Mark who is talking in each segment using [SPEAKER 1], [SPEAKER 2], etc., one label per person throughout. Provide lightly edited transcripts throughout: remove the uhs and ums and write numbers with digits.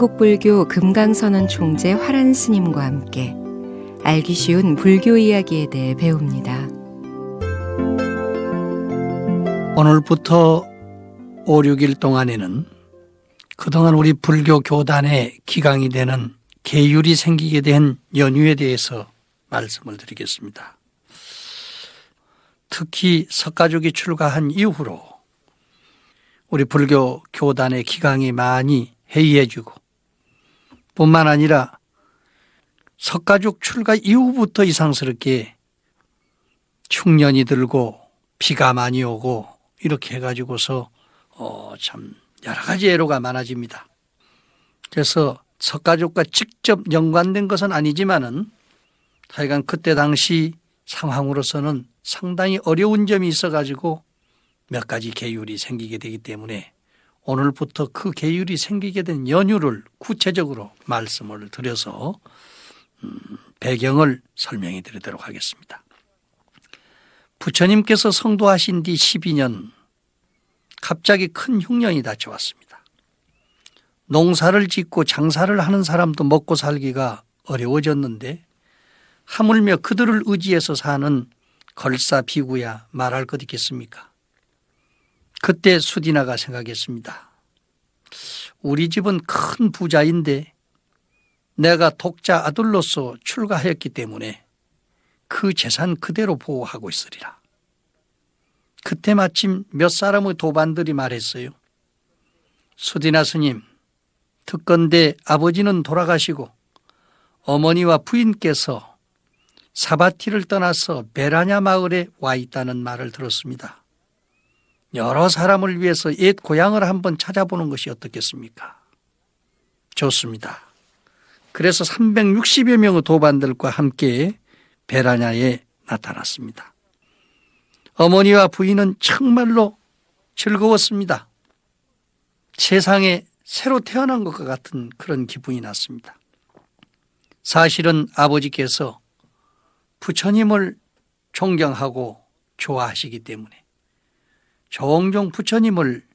[SPEAKER 1] 한국불교 금강선언 총재 화란 스님과 함께 알기 쉬운 불교 이야기에 대해 배웁니다.
[SPEAKER 2] 오늘부터 5, 6일 동안에는 그동안 우리 불교 교단에 기강이 되는 계율이 생기게 된 연유에 대해서 말씀을 드리겠습니다. 특히 석가족이 출가한 이후로 우리 불교 교단의 기강이 많이 해이해지고 뿐만 아니라 석가족 출가 이후부터 이상스럽게 흉년이 들고 비가 많이 오고 이렇게 해가지고서 참 여러 가지 애로가 많아집니다. 그래서 석가족과 직접 연관된 것은 아니지만은 하여간 그때 당시 상황으로서는 상당히 어려운 점이 있어가지고 몇 가지 계율이 생기게 되기 때문에 오늘부터 그 계율이 생기게 된 연유를 구체적으로 말씀을 드려서 배경을 설명해 드리도록 하겠습니다. 부처님께서 성도하신 뒤 12년 갑자기 큰 흉년이 닥쳐왔습니다. 농사를 짓고 장사를 하는 사람도 먹고 살기가 어려워졌는데 하물며 그들을 의지해서 사는 걸사 비구야 말할 것 있겠습니까? 그때 수디나가 생각했습니다. 우리 집은 큰 부자인데 내가 독자 아들로서 출가하였기 때문에 그 재산 그대로 보호하고 있으리라. 그때 마침 몇 사람의 도반들이 말했어요. 수디나 스님, 특건대 아버지는 돌아가시고 어머니와 부인께서 사바티를 떠나서 베라냐 마을에 와 있다는 말을 들었습니다. 여러 사람을 위해서 옛 고향을 한번 찾아보는 것이 어떻겠습니까? 좋습니다. 그래서 360여 명의 도반들과 함께 베라냐에 나타났습니다. 어머니와 부인은 정말로 즐거웠습니다. 세상에 새로 태어난 것과 같은 그런 기분이 났습니다. 사실은 아버지께서 부처님을 존경하고 좋아하시기 때문에 종종 부처님을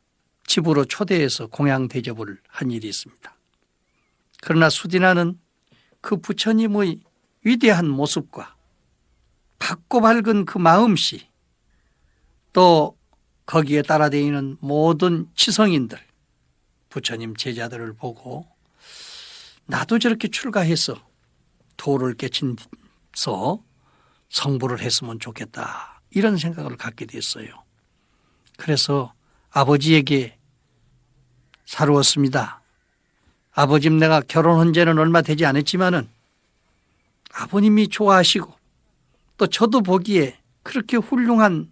[SPEAKER 2] 집으로 초대해서 공양 대접을 한 일이 있습니다. 그러나 수디나는 그 부처님의 위대한 모습과 밝고 밝은 그 마음씨 또 거기에 따라다니는 모든 치성인들 부처님 제자들을 보고 나도 저렇게 출가해서 도를 깨친서 성불을 했으면 좋겠다 이런 생각을 갖게 됐어요. 그래서 아버지에게 사루었습니다. 아버님, 내가 결혼한 지는 얼마 되지 않았지만은 아버님이 좋아하시고 또 저도 보기에 그렇게 훌륭한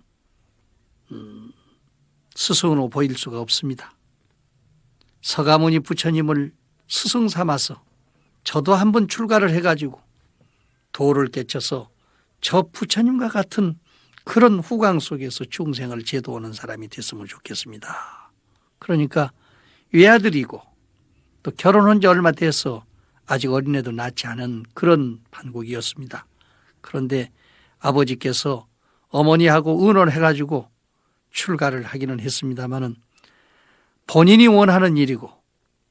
[SPEAKER 2] 스승으로 보일 수가 없습니다. 서가모니 부처님을 스승 삼아서 저도 한번 출가를 해가지고 도를 깨쳐서 저 부처님과 같은 그런 후광 속에서 중생을 제도하는 사람이 됐으면 좋겠습니다. 그러니까 외아들이고 또 결혼한 지 얼마 돼서 아직 어린애도 낳지 않은 그런 판국이었습니다. 그런데 아버지께서 어머니하고 의논해가지고 출가를 하기는 했습니다마는 본인이 원하는 일이고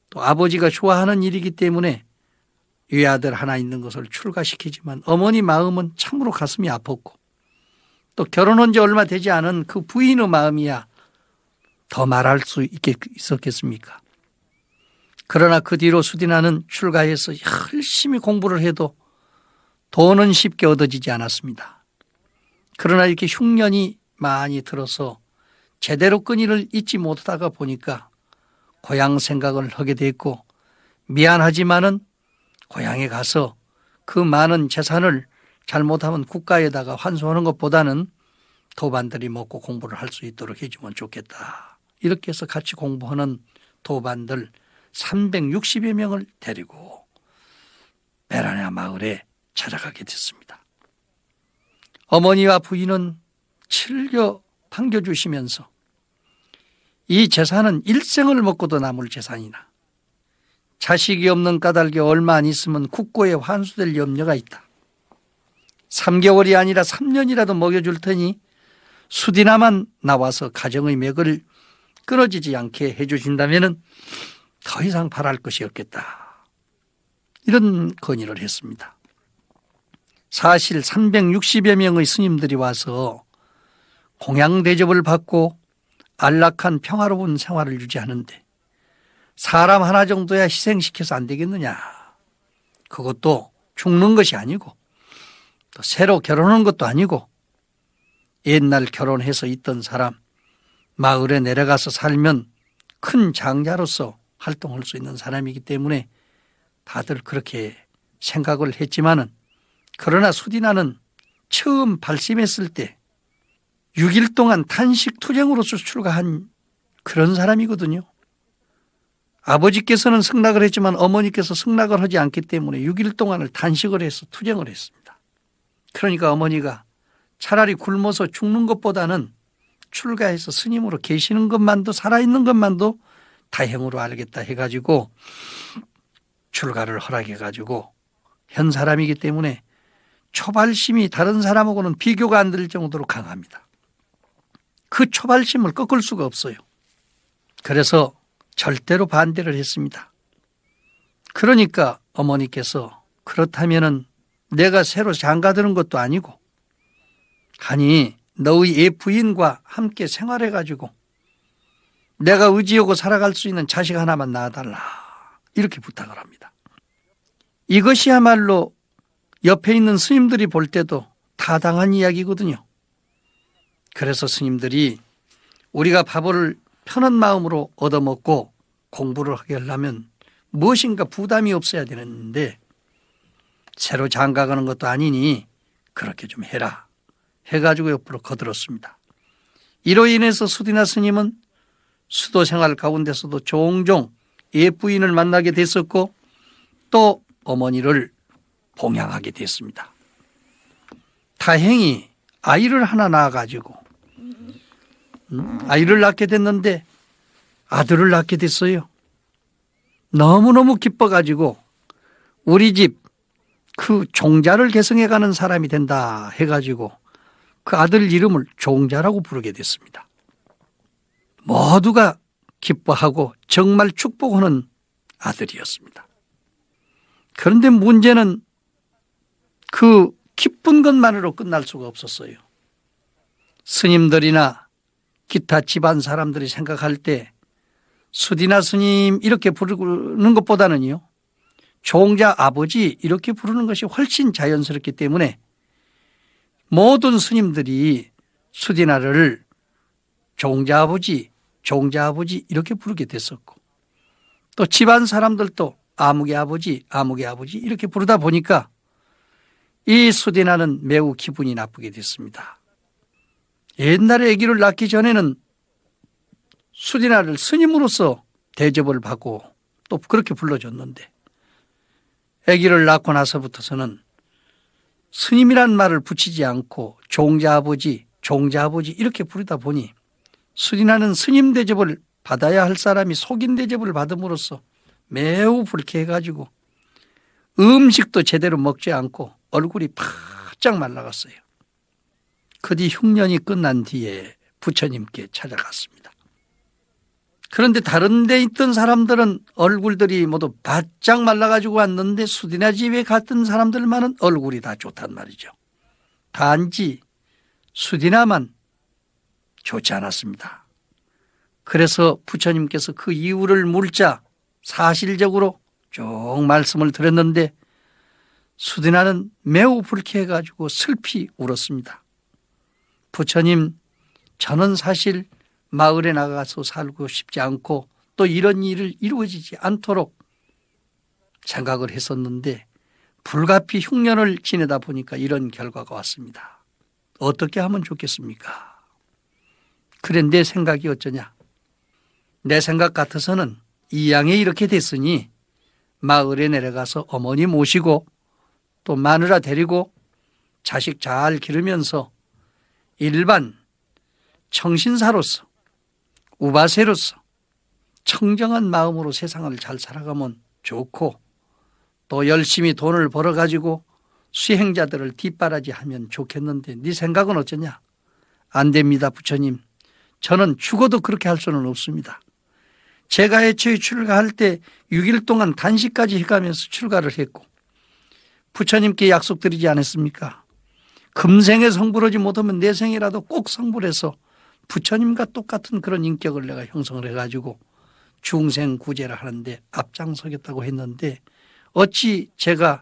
[SPEAKER 2] 또 아버지가 좋아하는 일이기 때문에 외아들 하나 있는 것을 출가시키지만 어머니 마음은 참으로 가슴이 아팠고 또 결혼한 지 얼마 되지 않은 그 부인의 마음이야 더 말할 수 있었겠습니까? 그러나 그 뒤로 수디나는 출가해서 열심히 공부를 해도 돈은 쉽게 얻어지지 않았습니다. 그러나 이렇게 흉년이 많이 들어서 제대로 끈이를 잇지 못하다가 보니까 고향 생각을 하게 됐고 미안하지만은 고향에 가서 그 많은 재산을 잘못하면 국가에다가 환수하는 것보다는 도반들이 먹고 공부를 할 수 있도록 해주면 좋겠다. 이렇게 해서 같이 공부하는 도반들 360여 명을 데리고 베라냐 마을에 찾아가게 됐습니다. 어머니와 부인은 즐겨 반겨주시면서 이 재산은 일생을 먹고도 남을 재산이나 자식이 없는 까닭에 얼마 안 있으면 국고에 환수될 염려가 있다. 3개월이 아니라 3년이라도 먹여줄 테니 수디나만 나와서 가정의 맥을 끊어지지 않게 해주신다면 더 이상 바랄 것이 없겠다. 이런 건의를 했습니다. 사실 360여 명의 스님들이 와서 공양 대접을 받고 안락한 평화로운 생활을 유지하는데 사람 하나 정도야 희생시켜서 안 되겠느냐. 그것도 죽는 것이 아니고 또 새로 결혼하는 것도 아니고 옛날 결혼해서 있던 사람 마을에 내려가서 살면 큰 장자로서 활동할 수 있는 사람이기 때문에 다들 그렇게 생각을 했지만은 그러나 수디나는 처음 발심했을 때 6일 동안 단식 투쟁으로서 출가한 그런 사람이거든요. 아버지께서는 승낙을 했지만 어머니께서 승낙을 하지 않기 때문에 6일 동안을 단식을 해서 투쟁을 했습니다. 그러니까 어머니가 차라리 굶어서 죽는 것보다는 출가해서 스님으로 계시는 것만도 살아있는 것만도 다행으로 알겠다 해가지고 출가를 허락해가지고 현 사람이기 때문에 초발심이 다른 사람하고는 비교가 안 될 정도로 강합니다. 그 초발심을 꺾을 수가 없어요. 그래서 절대로 반대를 했습니다. 그러니까 어머니께서 그렇다면은 내가 새로 장가드는 것도 아니고 아니 너의 애 부인과 함께 생활해가지고 내가 의지하고 살아갈 수 있는 자식 하나만 낳아달라 이렇게 부탁을 합니다. 이것이야말로 옆에 있는 스님들이 볼 때도 타당한 이야기거든요. 그래서 스님들이 우리가 밥을 편한 마음으로 얻어먹고 공부를 하게 하려면 무엇인가 부담이 없어야 되는데 새로 장가 가는 것도 아니니 그렇게 좀 해라 해가지고 옆으로 거들었습니다. 이로 인해서 수디나 스님은 수도 생활 가운데서도 종종 예부인을 만나게 됐었고 또 어머니를 봉양하게 됐습니다. 다행히 아이를 하나 낳아가지고 아이를 낳게 됐는데 아들을 낳게 됐어요. 너무너무 기뻐가지고 우리 집 그 종자를 계승해가는 사람이 된다 해가지고 그 아들 이름을 종자라고 부르게 됐습니다. 모두가 기뻐하고 정말 축복하는 아들이었습니다. 그런데 문제는 그 기쁜 것만으로 끝날 수가 없었어요. 스님들이나 기타 집안 사람들이 생각할 때 수디나 스님 이렇게 부르는 것보다는요, 종자 아버지 이렇게 부르는 것이 훨씬 자연스럽기 때문에 모든 스님들이 수디나를 종자 아버지 이렇게 부르게 됐었고 또 집안 사람들도 아무개 아버지 이렇게 부르다 보니까 이 수디나는 매우 기분이 나쁘게 됐습니다. 옛날에 아기를 낳기 전에는 수디나를 스님으로서 대접을 받고 또 그렇게 불러줬는데 아기를 낳고 나서부터서는 스님이란 말을 붙이지 않고 종자 아버지 이렇게 부르다 보니 수디나는 스님 대접을 받아야 할 사람이 속인 대접을 받음으로써 매우 불쾌해가지고 음식도 제대로 먹지 않고 얼굴이 바짝 말라갔어요. 그 뒤 흉년이 끝난 뒤에 부처님께 찾아갔습니다. 그런데 다른 데 있던 사람들은 얼굴들이 모두 바짝 말라가지고 왔는데 수디나 집에 갔던 사람들만은 얼굴이 다 좋단 말이죠. 단지 수디나만 좋지 않았습니다. 그래서 부처님께서 그 이유를 묻자 사실적으로 쭉 말씀을 드렸는데 수디나는 매우 불쾌해가지고 슬피 울었습니다. 부처님, 저는 사실 마을에 나가서 살고 싶지 않고 또 이런 일을 이루어지지 않도록 생각을 했었는데 불가피 흉년을 지내다 보니까 이런 결과가 왔습니다. 어떻게 하면 좋겠습니까? 그래 내 생각이 어쩌냐? 내 생각 같아서는 이 양이 이렇게 됐으니 마을에 내려가서 어머니 모시고 또 마누라 데리고 자식 잘 기르면서 일반 청신사로서 우바세로서 청정한 마음으로 세상을 잘 살아가면 좋고 또 열심히 돈을 벌어가지고 수행자들을 뒷바라지하면 좋겠는데 네 생각은 어쩌냐? 안 됩니다 부처님. 저는 죽어도 그렇게 할 수는 없습니다. 제가 애초에 출가할 때 6일 동안 단식까지 해가면서 출가를 했고 부처님께 약속드리지 않았습니까? 금생에 성불하지 못하면 내생이라도 꼭 성불해서 부처님과 똑같은 그런 인격을 내가 형성을 해가지고 중생 구제를 하는데 앞장서겠다고 했는데 어찌 제가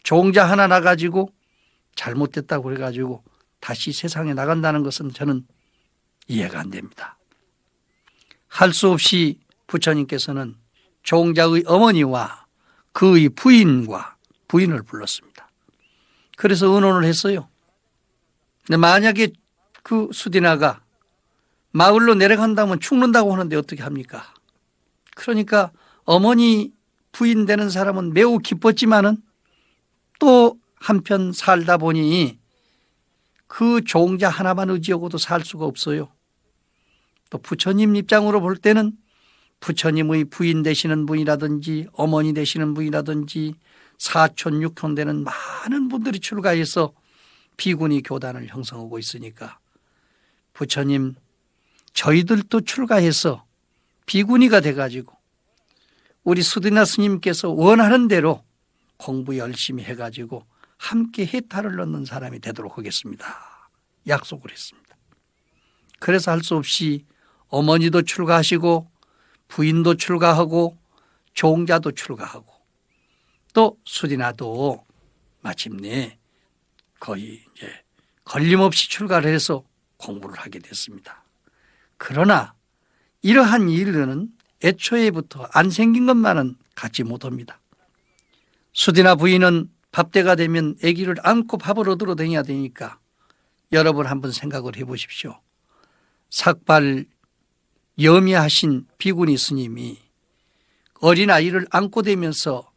[SPEAKER 2] 종자 하나 나가지고 잘못됐다고 해가지고 다시 세상에 나간다는 것은 저는 이해가 안 됩니다. 할 수 없이 부처님께서는 종자의 어머니와 그의 부인을 불렀습니다. 그래서 의논을 했어요. 근데 만약에 그 수디나가 마을로 내려간다면 죽는다고 하는데 어떻게 합니까? 그러니까 어머니 부인 되는 사람은 매우 기뻤지만은 또 한편 살다 보니 그 종자 하나만 의지하고도 살 수가 없어요. 또 부처님 입장으로 볼 때는 부처님의 부인 되시는 분이라든지 어머니 되시는 분이라든지 사촌 육촌 되는 많은 분들이 출가해서 비구니 교단을 형성하고 있으니까 부처님 저희들도 출가해서 비구니가 돼가지고 우리 수디나 스님께서 원하는 대로 공부 열심히 해가지고 함께 해탈을 넣는 사람이 되도록 하겠습니다. 약속을 했습니다. 그래서 할 수 없이 어머니도 출가하시고 부인도 출가하고 종자도 출가하고 또 수디나도 마침내 거의 이제 걸림없이 출가를 해서 공부를 하게 됐습니다. 그러나 이러한 일은 애초에부터 안 생긴 것만은 갖지 못합니다. 수디나 부인은 밥때가 되면 아기를 안고 밥을 얻으러 다녀야 되니까 여러분 한번 생각을 해보십시오. 삭발 염의하신 비구니 스님이 어린아이를 안고 다니면서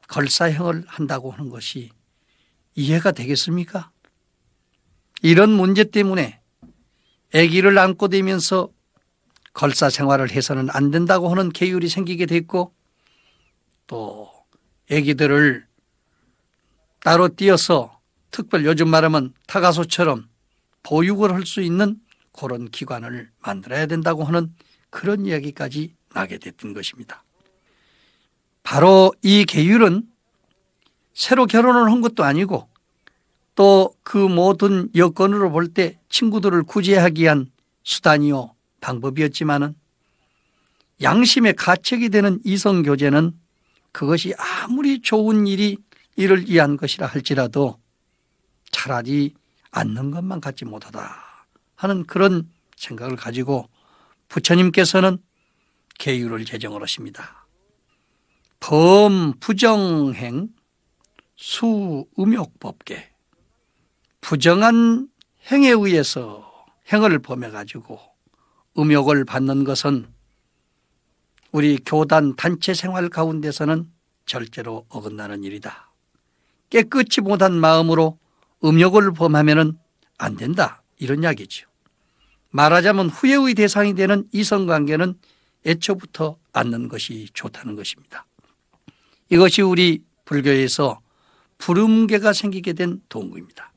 [SPEAKER 2] 걸사형을 한다고 하는 것이 이해가 되겠습니까? 이런 문제 때문에 아기를 안고 다니면서 걸사 생활을 해서는 안 된다고 하는 계율이 생기게 됐고 또 아기들을 따로 띄어서 특별 요즘 말하면 타가소처럼 보육을 할 수 있는 그런 기관을 만들어야 된다고 하는 그런 이야기까지 나게 됐던 것입니다. 바로 이 계율은 새로 결혼을 한 것도 아니고 또 그 모든 여건으로 볼 때 친구들을 구제하기 위한 수단이요 방법이었지만은 양심의 가책이 되는 이성교제는 그것이 아무리 좋은 일을 위한 것이라 할지라도 차라리 않는 것만 갖지 못하다 하는 그런 생각을 가지고 부처님께서는 계율을 제정을 하십니다. 범부정행 수음욕법계, 부정한 행에 의해서 행을 범해가지고 음욕을 받는 것은 우리 교단 단체 생활 가운데서는 절대로 어긋나는 일이다. 깨끗이 못한 마음으로 음욕을 범하면 안 된다. 이런 이야기죠. 말하자면 후회의 대상이 되는 이성관계는 애초부터 않는 것이 좋다는 것입니다. 이것이 우리 불교에서 불음계가 생기게 된 동기입니다.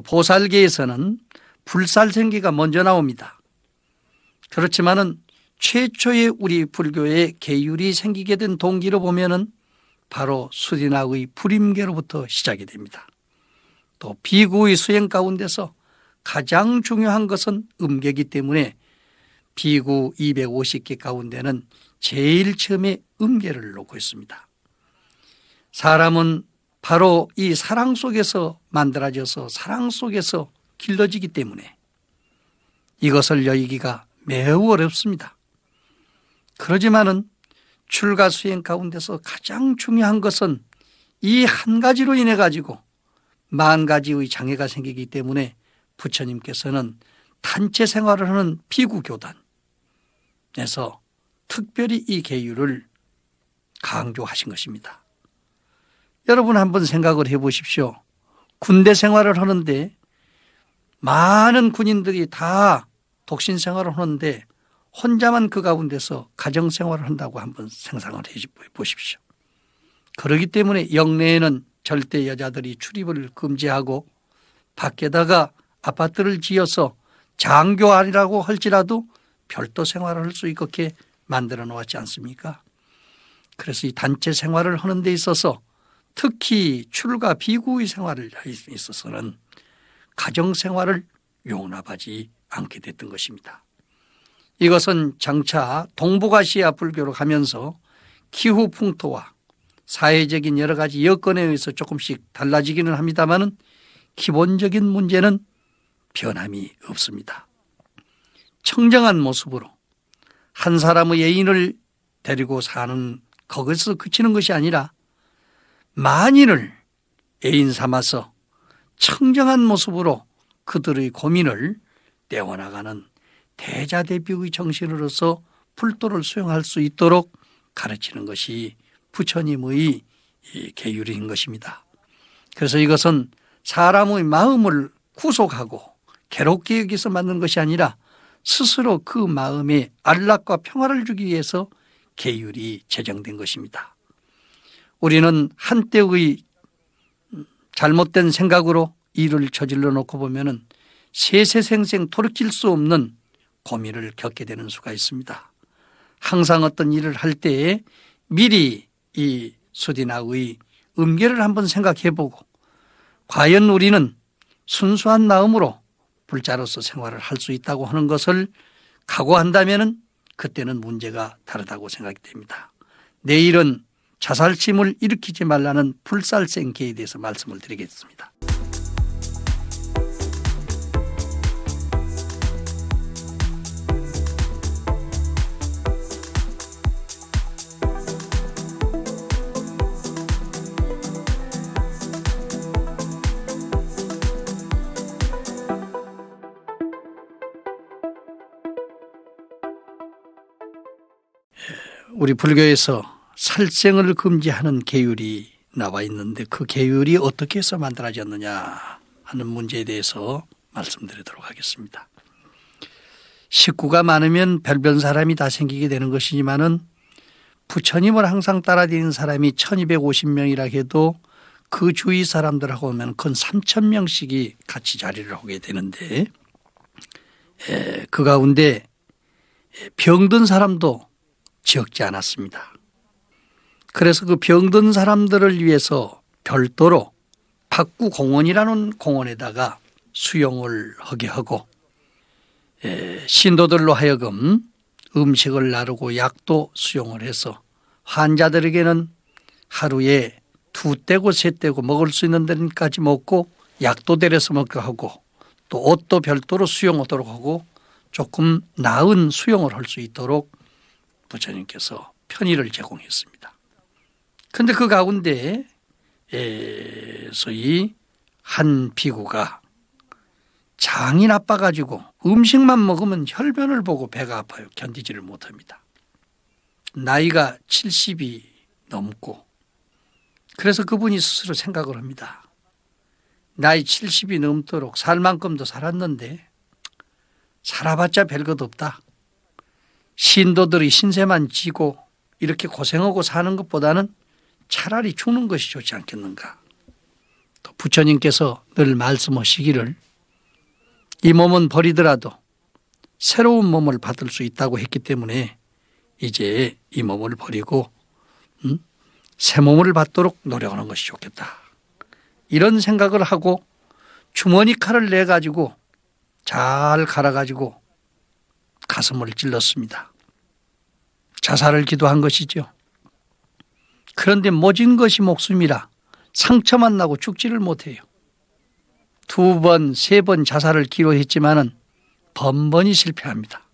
[SPEAKER 2] 보살계에서는 불살생기가 먼저 나옵니다. 그렇지만은 최초의 우리 불교의 계율이 생기게 된 동기로 보면은 바로 수디나의 불임계로부터 시작이 됩니다. 또 비구의 수행 가운데서 가장 중요한 것은 음계이기 때문에 비구 250개 가운데는 제일 처음에 음계를 놓고 있습니다. 사람은 바로 이 사랑 속에서 만들어져서 사랑 속에서 길러지기 때문에 이것을 여의기가 매우 어렵습니다. 그러지만은 출가 수행 가운데서 가장 중요한 것은 이 한 가지로 인해 가지고 만 가지의 장애가 생기기 때문에 부처님께서는 단체 생활을 하는 비구교단에서 특별히 이 계율을 강조하신 것입니다. 여러분 한번 생각을 해 보십시오. 군대 생활을 하는데 많은 군인들이 다 독신 생활을 하는데 혼자만 그 가운데서 가정 생활을 한다고 한번 상상을 해 보십시오. 그렇기 때문에 영내에는 절대 여자들이 출입을 금지하고 밖에다가 아파트를 지어서 장교 아니라고 할지라도 별도 생활을 할 수 있게 만들어 놓았지 않습니까? 그래서 이 단체 생활을 하는 데 있어서 특히 출가 비구의 생활을 에 있어서는 가정 생활을 용납하지 않게 됐던 것입니다. 이것은 장차 동북아시아 불교로 가면서 기후 풍토와 사회적인 여러 가지 여건에 의해서 조금씩 달라지기는 합니다마는 기본적인 문제는 변함이 없습니다. 청정한 모습으로 한 사람의 애인을 데리고 사는 거기서 그치는 것이 아니라 만인을 애인 삼아서 청정한 모습으로 그들의 고민을 떼어나가는 대자대비의 정신으로서 불도를 수행할 수 있도록 가르치는 것이 부처님의 계율인 것입니다. 그래서 이것은 사람의 마음을 구속하고 괴롭게 여기서 만든 것이 아니라 스스로 그 마음에 안락과 평화를 주기 위해서 계율이 제정된 것입니다. 우리는 한때의 잘못된 생각으로 일을 저질러 놓고 보면은 세세생생 돌이킬 수 없는 고민을 겪게 되는 수가 있습니다. 항상 어떤 일을 할 때에 미리 이 수디나의 음계를 한번 생각해 보고 과연 우리는 순수한 마음으로 불자로서 생활을 할 수 있다고 하는 것을 각오한다면 그때는 문제가 다르다고 생각이 됩니다. 내일은 자살심을 일으키지 말라는 불살생계에 대해서 말씀을 드리겠습니다. 우리 불교에서 살생을 금지하는 계율이 나와 있는데 그 계율이 어떻게 해서 만들어졌느냐 하는 문제에 대해서 말씀드리도록 하겠습니다. 식구가 많으면 별별 사람이 다 생기게 되는 것이지만은 부처님을 항상 따라다니는 사람이 1250명이라 해도 그 주위 사람들하고 오면 건 3000명씩이 같이 자리를 하게 되는데 그 가운데 병든 사람도 적지 않았습니다. 그래서 그 병든 사람들을 위해서 별도로 박구공원이라는 공원에다가 수용을 하게 하고 신도들로 하여금 음식을 나르고 약도 수용을 해서 환자들에게는 하루에 2떼고 3떼고 먹을 수 있는 데까지 먹고 약도 데려서 먹게 하고 또 옷도 별도로 수용하도록 하고 조금 나은 수용을 할 수 있도록 부처님께서 편의를 제공했습니다. 그런데 그 가운데 소위 한 비구가 장이 나빠가지고 음식만 먹으면 혈변을 보고 배가 아파요. 견디지를 못합니다. 나이가 70이 넘고 그래서 그분이 스스로 생각을 합니다. 나이 70이 넘도록 살 만큼도 살았는데 살아봤자 별것 없다. 신도들이 신세만 지고 이렇게 고생하고 사는 것보다는 차라리 죽는 것이 좋지 않겠는가. 또 부처님께서 늘 말씀하시기를 이 몸은 버리더라도 새로운 몸을 받을 수 있다고 했기 때문에 이제 이 몸을 버리고 새 몸을 받도록 노력하는 것이 좋겠다. 이런 생각을 하고 주머니 칼을 내가지고 잘 갈아가지고 가슴을 찔렀습니다. 자살을 기도한 것이죠. 그런데 모진 것이 목숨이라 상처만 나고 죽지를 못해요. 2번, 3번 자살을 기도했지만은 번번이 실패합니다.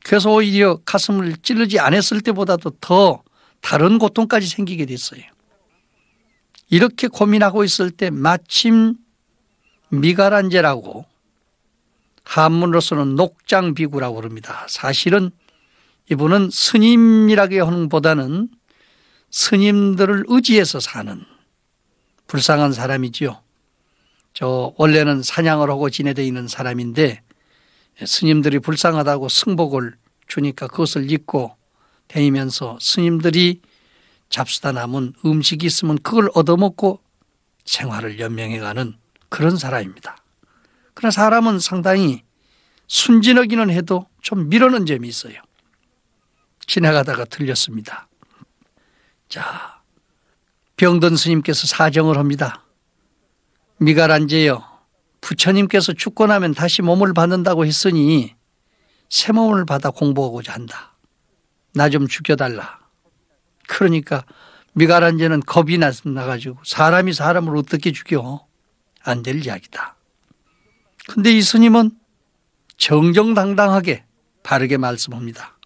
[SPEAKER 2] 그래서 오히려 가슴을 찌르지 않았을 때보다도 더 다른 고통까지 생기게 됐어요. 이렇게 고민하고 있을 때 마침 미가란제라고 한문으로서는 녹장비구라고 그럽니다. 사실은 이분은 스님이라고 하는 보다는 스님들을 의지해서 사는 불쌍한 사람이지요. 저 원래는 사냥을 하고 지내져 있는 사람인데 스님들이 불쌍하다고 승복을 주니까 그것을 입고 다니면서 스님들이 잡수다 남은 음식이 있으면 그걸 얻어먹고 생활을 연명해가는 그런 사람입니다. 그러나 사람은 상당히 순진하기는 해도 좀 미루는 점이 있어요. 지나가다가 들렸습니다. 자, 병든 스님께서 사정을 합니다. 미가란제여, 부처님께서 죽고 나면 다시 몸을 받는다고 했으니 새 몸을 받아 공부하고자 한다. 나 좀 죽여달라. 그러니까 미가란제는 겁이 나가지고 사람이 사람을 어떻게 죽여? 안 될 이야기다. 근데 이 스님은 정정당당하게 바르게 말씀합니다.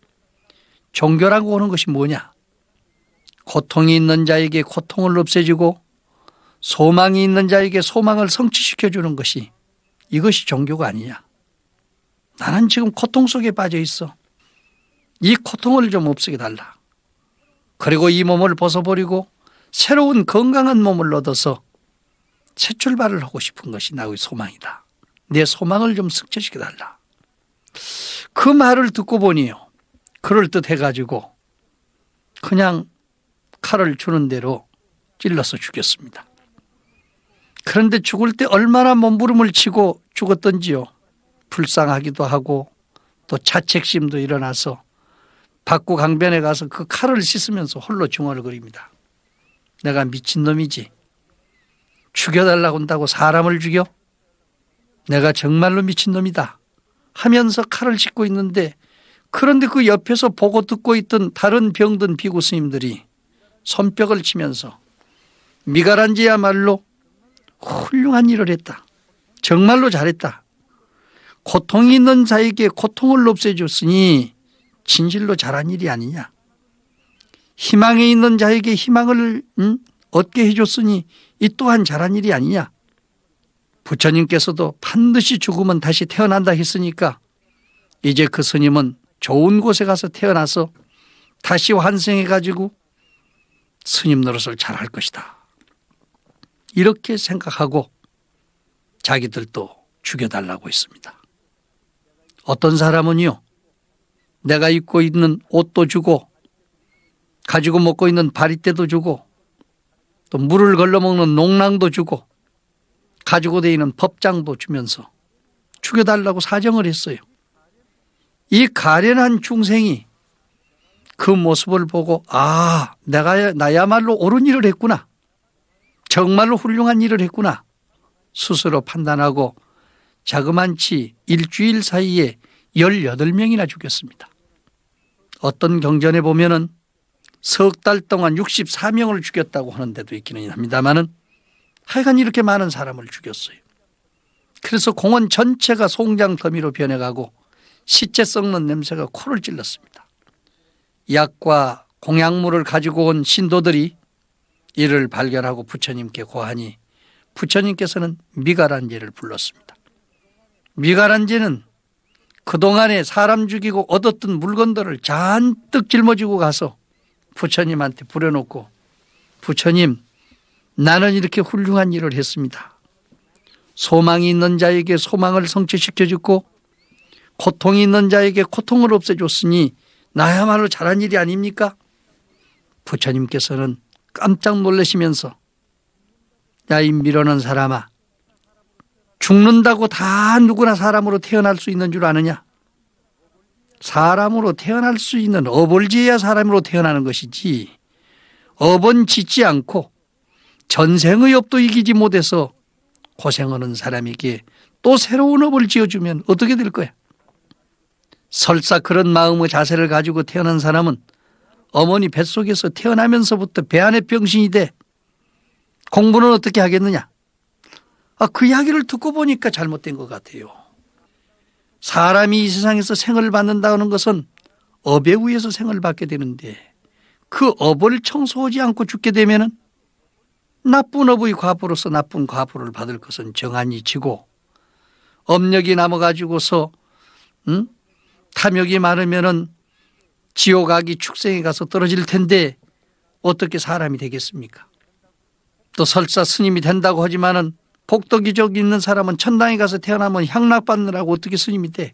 [SPEAKER 2] 종교라고 하는 것이 뭐냐? 고통이 있는 자에게 고통을 없애주고 소망이 있는 자에게 소망을 성취시켜주는 것이 이것이 종교가 아니냐. 나는 지금 고통 속에 빠져 있어. 이 고통을 좀 없애게 달라. 그리고 이 몸을 벗어버리고 새로운 건강한 몸을 얻어서 새 출발을 하고 싶은 것이 나의 소망이다. 내 소망을 좀 성취시켜 달라. 그 말을 듣고 보니요, 그럴듯해가지고 그냥 칼을 주는 대로 찔러서 죽였습니다. 그런데 죽을 때 얼마나 몸부림을 치고 죽었던지요. 불쌍하기도 하고 또 자책심도 일어나서 박구 강변에 가서 그 칼을 씻으면서 홀로 중얼거립니다. 내가 미친놈이지. 죽여달라고 한다고 사람을 죽여? 내가 정말로 미친놈이다 하면서 칼을 씻고 있는데, 그런데 그 옆에서 보고 듣고 있던 다른 병든 비구 스님들이 손뼉을 치면서 미가란지야말로 훌륭한 일을 했다. 정말로 잘했다. 고통이 있는 자에게 고통을 없애줬으니 진실로 잘한 일이 아니냐. 희망에 있는 자에게 희망을 얻게 해줬으니 이 또한 잘한 일이 아니냐. 부처님께서도 반드시 죽으면 다시 태어난다 했으니까 이제 그 스님은 좋은 곳에 가서 태어나서 다시 환생해가지고 스님 노릇을 잘할 것이다. 이렇게 생각하고 자기들도 죽여달라고 했습니다. 어떤 사람은요, 내가 입고 있는 옷도 주고 가지고 먹고 있는 바리떼도 주고 또 물을 걸러먹는 농랑도 주고 가지고 다니는 법장도 주면서 죽여달라고 사정을 했어요. 이 가련한 중생이 그 모습을 보고 나야말로 옳은 일을 했구나. 정말로 훌륭한 일을 했구나. 스스로 판단하고 자그만치 일주일 사이에 18명이나 죽였습니다. 어떤 경전에 보면은 석 달 동안 64명을 죽였다고 하는 데도 있기는 합니다만은 하여간 이렇게 많은 사람을 죽였어요. 그래서 공원 전체가 송장 더미로 변해가고 시체 썩는 냄새가 코를 찔렀습니다. 약과 공약물을 가지고 온 신도들이 이를 발견하고 부처님께 고하니 부처님께서는 미가란제를 불렀습니다. 미가란제는 그동안에 사람 죽이고 얻었던 물건들을 잔뜩 짊어지고 가서 부처님한테 부려놓고, 부처님, 나는 이렇게 훌륭한 일을 했습니다. 소망이 있는 자에게 소망을 성취시켜주고 고통이 있는 자에게 고통을 없애줬으니 나야말로 잘한 일이 아닙니까? 부처님께서는 깜짝 놀라시면서 야, 이 미련한 사람아, 죽는다고 다 누구나 사람으로 태어날 수 있는 줄 아느냐? 사람으로 태어날 수 있는 업을 지어야 사람으로 태어나는 것이지, 업은 짓지 않고 전생의 업도 이기지 못해서 고생하는 사람에게 또 새로운 업을 지어주면 어떻게 될 거야? 설사 그런 마음의 자세를 가지고 태어난 사람은 어머니 뱃속에서 태어나면서부터 배 안에 병신이 돼. 공부는 어떻게 하겠느냐? 그 이야기를 듣고 보니까 잘못된 것 같아요. 사람이 이 세상에서 생을 받는다는 것은 업에 의해서 생을 받게 되는데 그 업을 청소하지 않고 죽게 되면은 나쁜 업의 과보로서 나쁜 과보를 받을 것은 정한이 지고, 업력이 남아가지고서 탐욕이 많으면은 지옥아기 축생에 가서 떨어질 텐데 어떻게 사람이 되겠습니까? 또 설사 스님이 된다고 하지만은 복덕이적 있는 사람은 천당에 가서 태어나면 향락받느라고 어떻게 스님이 돼?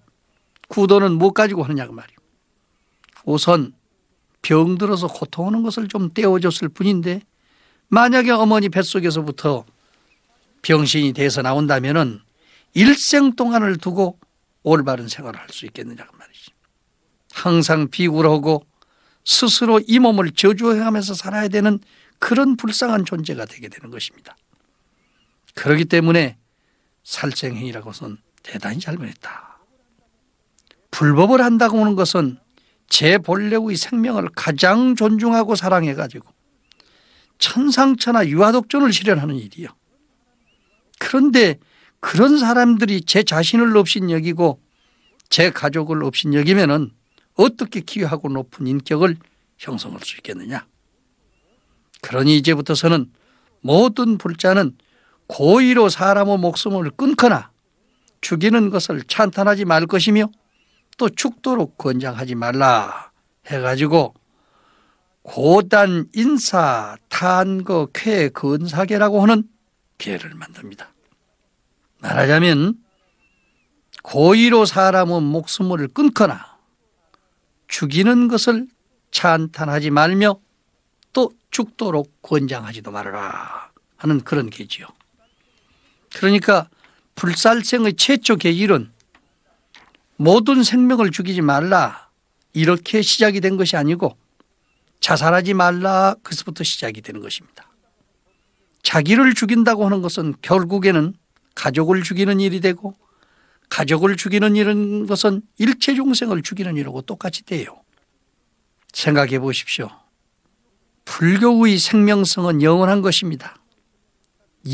[SPEAKER 2] 구도는 못 가지고 하느냐고 말이에요. 우선 병들어서 고통하는 것을 좀 떼어줬을 뿐인데, 만약에 어머니 뱃속에서부터 병신이 돼서 나온다면은 일생 동안을 두고 올바른 생활을 할 수 있겠느냐고 말이지. 항상 비굴하고 스스로 이 몸을 저주해가면서 살아야 되는 그런 불쌍한 존재가 되게 되는 것입니다. 그렇기 때문에 살생행위라고는 대단히 잘못했다. 불법을 한다고 하는 것은 제 본래의 생명을 가장 존중하고 사랑해가지고 천상천하 유아독존을 실현하는 일이요. 그런데 그런 사람들이 제 자신을 없인 여기고 제 가족을 없인 여기면은 어떻게 귀하고 높은 인격을 형성할 수 있겠느냐. 그러니 이제부터서는 모든 불자는 고의로 사람의 목숨을 끊거나 죽이는 것을 찬탄하지 말 것이며 또 죽도록 권장하지 말라 해가지고 고단 인사 탄거 쾌 근사계라고 하는 계를 만듭니다. 말하자면 고의로 사람의 목숨을 끊거나 죽이는 것을 찬탄하지 말며 또 죽도록 권장하지도 말아라 하는 그런 계지요. 그러니까 불살생의 최초 계율은 모든 생명을 죽이지 말라 이렇게 시작이 된 것이 아니고 자살하지 말라 그것부터 시작이 되는 것입니다. 자기를 죽인다고 하는 것은 결국에는 가족을 죽이는 일이 되고 가족을 죽이는 일은 것은 일체 중생을 죽이는 일하고 똑같이 돼요. 생각해 보십시오. 불교의 생명성은 영원한 것입니다.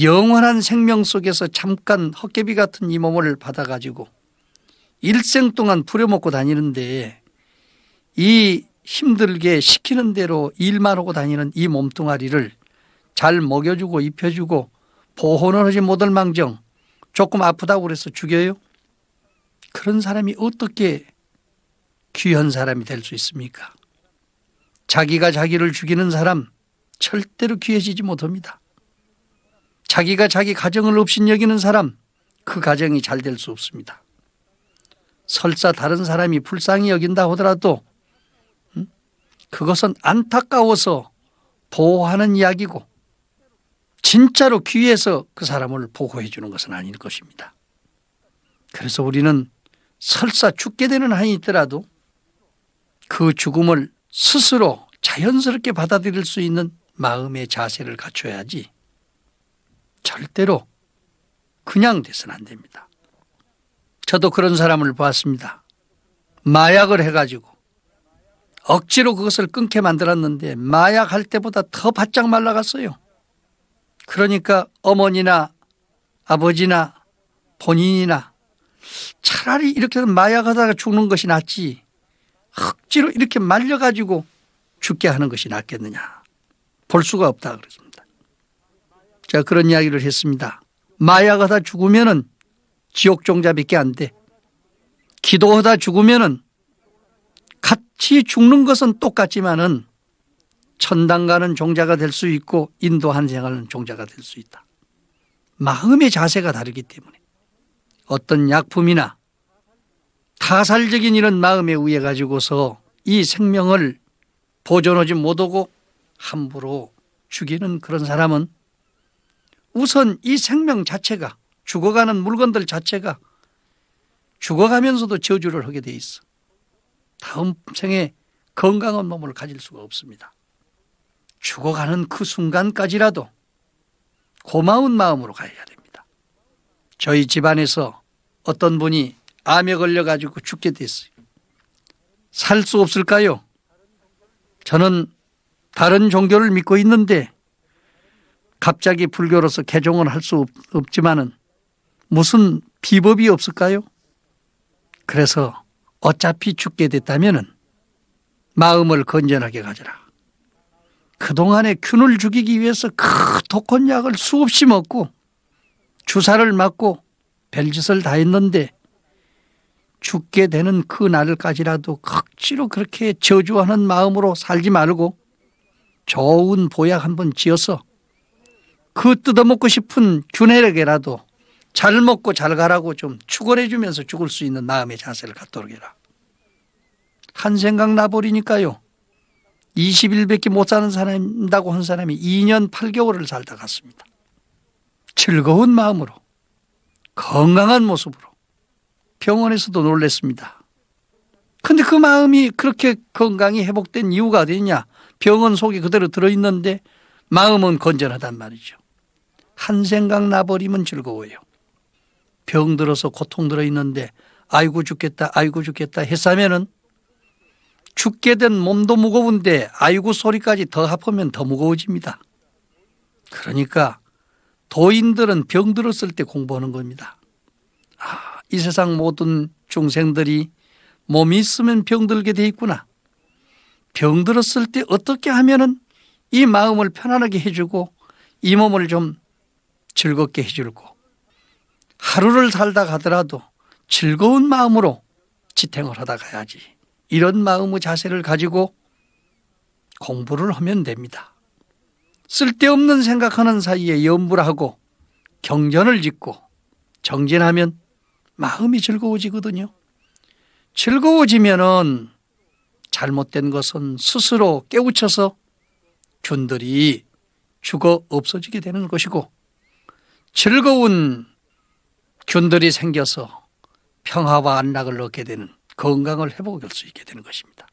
[SPEAKER 2] 영원한 생명 속에서 잠깐 헛개비 같은 이 몸을 받아가지고 일생 동안 부려먹고 다니는데 이 힘들게 시키는 대로 일만 하고 다니는 이 몸뚱아리를 잘 먹여주고 입혀주고 보호는 하지 못할 망정 조금 아프다고 그래서 죽여요? 그런 사람이 어떻게 귀한 사람이 될 수 있습니까? 자기가 자기를 죽이는 사람 절대로 귀해지지 못합니다. 자기가 자기 가정을 없인 여기는 사람 그 가정이 잘 될 수 없습니다. 설사 다른 사람이 불쌍히 여긴다 하더라도 그것은 안타까워서 보호하는 이야기고 진짜로 귀해서 그 사람을 보호해 주는 것은 아닐 것입니다. 그래서 우리는 설사 죽게 되는 한이 있더라도 그 죽음을 스스로 자연스럽게 받아들일 수 있는 마음의 자세를 갖춰야지 절대로 그냥 돼서는 안 됩니다. 저도 그런 사람을 보았습니다. 마약을 해가지고 억지로 그것을 끊게 만들었는데 마약할 때보다 더 바짝 말라갔어요. 그러니까 어머니나 아버지나 본인이나 차라리 이렇게 마약하다가 죽는 것이 낫지 억지로 이렇게 말려가지고 죽게 하는 것이 낫겠느냐. 볼 수가 없다 그랬습니다. 제가 그런 이야기를 했습니다. 마약하다 죽으면은 지옥 종자밖에 안 돼. 기도하다 죽으면은 같이 죽는 것은 똑같지만은 천당 가는 종자가 될 수 있고 인도 한생하는 종자가 될 수 있다. 마음의 자세가 다르기 때문에 어떤 약품이나 타살적인 이런 마음에 의해 가지고서 이 생명을 보존하지 못하고 함부로 죽이는 그런 사람은 우선 이 생명 자체가 죽어가는 물건들 자체가 죽어가면서도 저주를 하게 돼 있어. 다음 생에 건강한 몸을 가질 수가 없습니다. 죽어가는 그 순간까지라도 고마운 마음으로 가야 됩니다. 저희 집안에서 어떤 분이 암에 걸려가지고 죽게 됐어요. 살 수 없을까요? 저는 다른 종교를 믿고 있는데 갑자기 불교로서 개종을 할 수 없지만은 무슨 비법이 없을까요? 그래서 어차피 죽게 됐다면은 마음을 건전하게 가져라. 그동안에 균을 죽이기 위해서 그 독혼약을 수없이 먹고 주사를 맞고 별짓을 다 했는데 죽게 되는 그 날까지라도 억지로 그렇게 저주하는 마음으로 살지 말고 좋은 보약 한번 지어서 그 뜯어먹고 싶은 균에게라도 잘 먹고 잘 가라고 좀 축원해 주면서 죽을 수 있는 마음의 자세를 갖도록 해라. 한 생각 나버리니까요. 20일밖에 못 사는 사람이라고 한 사람이 2년 8개월을 살다 갔습니다. 즐거운 마음으로 건강한 모습으로 병원에서도 놀랐습니다. 근데 그 마음이 그렇게 건강이 회복된 이유가 어디냐? 병원 속에 그대로 들어있는데 마음은 건전하단 말이죠. 한 생각 나버리면 즐거워요. 병 들어서 고통 들어있는데 아이고 죽겠다 아이고 죽겠다 했으면은 죽게 된 몸도 무거운데 아이고 소리까지 더 합하면 더 무거워집니다. 그러니까 도인들은 병 들었을 때 공부하는 겁니다. 이 세상 모든 중생들이 몸이 있으면 병들게 돼 있구나. 병 들었을 때 어떻게 하면은 이 마음을 편안하게 해주고 이 몸을 좀 즐겁게 해주고 하루를 살다 가더라도 즐거운 마음으로 지탱을 하다 가야지. 이런 마음의 자세를 가지고 공부를 하면 됩니다. 쓸데없는 생각하는 사이에 염불 하고 경전을 짓고 정진하면 마음이 즐거워지거든요. 즐거워지면은 잘못된 것은 스스로 깨우쳐서 균들이 죽어 없어지게 되는 것이고 즐거운 균들이 생겨서 평화와 안락을 얻게 되는 건강을 회복할 수 있게 되는 것입니다.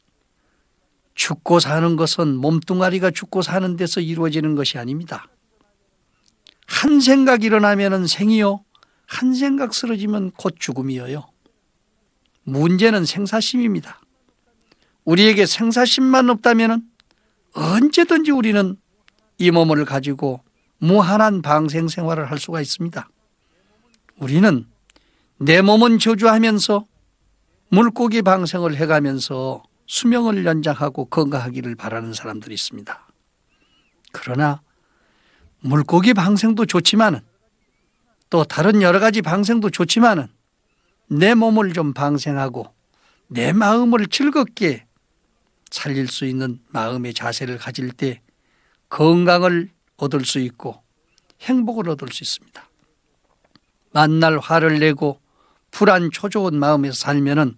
[SPEAKER 2] 죽고 사는 것은 몸뚱아리가 죽고 사는 데서 이루어지는 것이 아닙니다. 한 생각 일어나면 생이요, 한 생각 쓰러지면 곧 죽음이어요. 문제는 생사심입니다. 우리에게 생사심만 없다면 언제든지 우리는 이 몸을 가지고 무한한 방생 생활을 할 수가 있습니다. 우리는 내 몸은 저주하면서 물고기 방생을 해가면서 수명을 연장하고 건강하기를 바라는 사람들이 있습니다. 그러나 물고기 방생도 좋지만은 또 다른 여러 가지 방생도 좋지만은 내 몸을 좀 방생하고 내 마음을 즐겁게 살릴 수 있는 마음의 자세를 가질 때 건강을 얻을 수 있고 행복을 얻을 수 있습니다. 만날 화를 내고 불안 초조한 마음에서 살면은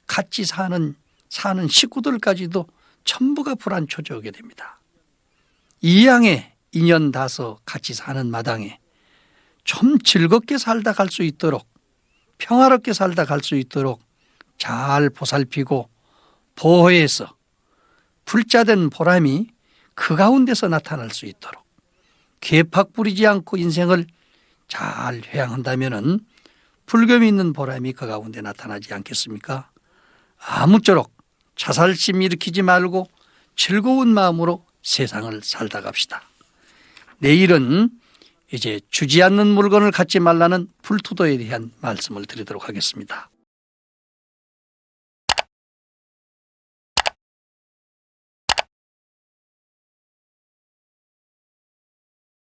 [SPEAKER 2] 같이 사는 식구들까지도 전부가 불안 초조하게 됩니다. 이양에 인연 닿아서 같이 사는 마당에 좀 즐겁게 살다 갈 수 있도록 평화롭게 살다 갈 수 있도록 잘 보살피고 보호해서 불자된 보람이 그 가운데서 나타날 수 있도록 괴팍 부리지 않고 인생을 잘 회양한다면은 불교 믿는 보람이 그 가운데 나타나지 않겠습니까? 아무쪼록 자살심 일으키지 말고 즐거운 마음으로 세상을 살다 갑시다. 내일은 이제 주지 않는 물건을 갖지 말라는 불투도에 대한 말씀을 드리도록 하겠습니다.